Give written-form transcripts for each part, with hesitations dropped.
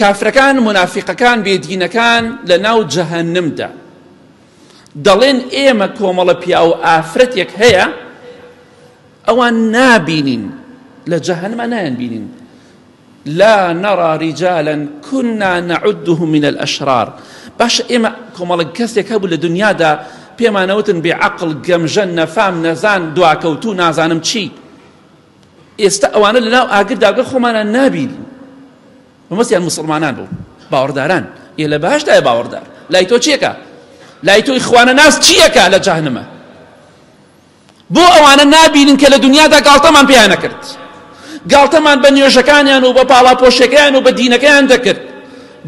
کافرەکان منافقەکان بێدینەکان لە ناو جەهەنەمدا دەڵێن ئێمە کۆمەڵە پیا و ئافرەتێک هەیە ئەوان نابینین لە جەهەنەما نایانبینین لا نرى رجالا كنا نعده من الأشرار باش ئێمە کۆمەڵە کەسێک هەبوو لە دنیادا پێمانەوتن بێعەقڵ گەمژەن نەفام نەزان دواکەوتوو نازانم چی ئێستا ئەوانە لە ناو ئاگردا گەر خۆمانان نابینین مەمەستیان مسلمانان بوو باوەڕداران یە لە بەهەشتایە باوەڕدار لای تۆ چیەکە لای تۆی خوانە ناس چیەکە لە جەهەنەمە بۆ ئەوانە نابینن کە لە دنیادا گاڵتەمان پێیان نەکرد گاڵتەمان بە نوێژەکانیان و بە پاڵاپۆشەکەیان و بە دینەکەیان دەکرد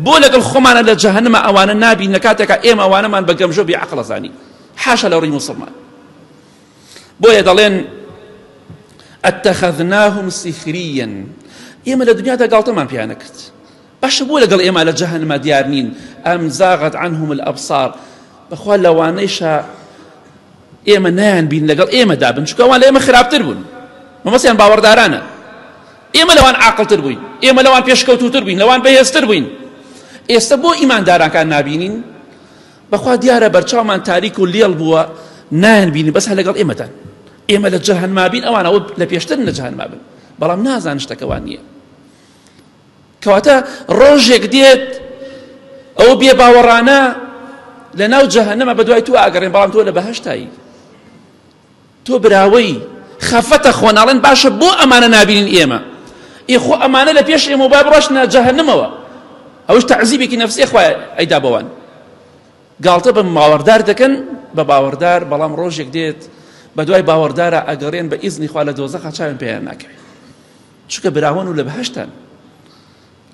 بۆ لەگەڵ خۆمانە لە جەهەنەمە ئەوانە نابین لە کاتێکە ئێمە ئەوانەمان بە گەمژە و بێعەقڵ زانی حاشا لە ڕووی مسلمان بۆیە دەڵێن اتخذناهم سخريا ئێمە لە دنیادا گاڵتەمان پێیان نەکرد باشە بۆ لەگەڵ ئێمە لە جەهەنەمە دیار نین ئەم زاغت عنهم الأبصار بەخوا لەوانەیشە ئێمە نایانبین لەگەڵ ئێمەدا بن چونکە ئەوان لە ئێمە خراپتر بوون مەمەستیان باوەڕدارانە ئێمە لەوان عاقڵتر بووین ئێمە لەوان پێشکەوتوتر بووین لەوان بەهێزتر بووین ئێستا بۆ ئیماندارەکان نابینین بەخوا دیارە بەرچاومان تاریک و لێڵ بووە نایانبینین بەس هە لەگەڵ ئێمەتان ئێمە لە جەهەنەما بین ئەوانەوە لە پێشتر لە جەهەنەما بن بەڵام نازان شتەکەوان نییە کەواتە ڕۆژێک دێت ئەو بێ باوەڕانە لە ناو جەهەنەمە بە دوای تۆ ئاگەڕێن بەڵام تۆ لە بەهەشتایی تۆ براوەی خەفەتە خۆناڵێن باشە بۆ ئەمانە نابینین ئێمە ئێخۆ ئەمانە لە پێش ئێمە با بڕۆشنە جەهەنەمەوە ئەوش تەعزیبێکی نەفسی خوایە ئەیدا بەوان گاڵتە بە باوەڕدار دەکەن بە باوەڕدار بەڵام ڕۆژێک دێت بە دوای باوەڕدارە ئەگەڕێن بە ئیزنی خوا لە دۆزەخا چاویان پێیان ناکەوێت چونکە براون و لە بەهەشتان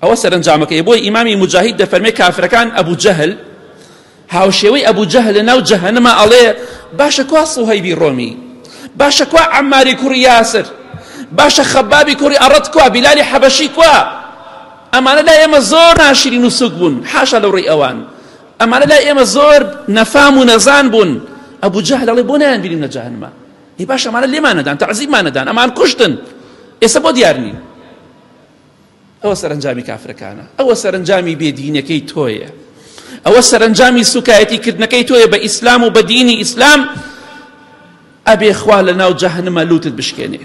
ئەوە سەرنجامەکەی بۆی ئیمامی مجاهید دەفەرمێ کافرەکان ئەبوو جەهل هاوشێوەی ئەبوو جەهل لە ناو جەهەنەما ئەڵێ باشە کوا سوهەیبی ڕۆمی باشە کوا عەماری کوڕی یاسر باشە خەبابی کوڕی ئەڕەت کوا بیلالی حەبەشی کوا ئەمانە لای ئێمە زۆر ناشرین و سوک بوون حاشا لەو ڕێی ئەوان ئەمانە لای ئێمە زۆر نەفام و نەزان بوون ئەبوو جەهل ئەڵێ بۆ نایانبینین لە جەهەنەما هی باش ئەمانە لێمان نەدان تەعزیبمان نەدان ئەمان کوشتن ئێستا بۆ دیار نین ئەوە سەرنجامی کافرەکانە ئەوە سەرنجامی بێدینەکەی تۆیە ئەوە سەرنجامی سوکایەتیکردنەکەی تۆیە بە ئیسلام و بە دینی ئیسلام ئەبێ خوا لە ناو جەهەنەما لوتت بشکێنێ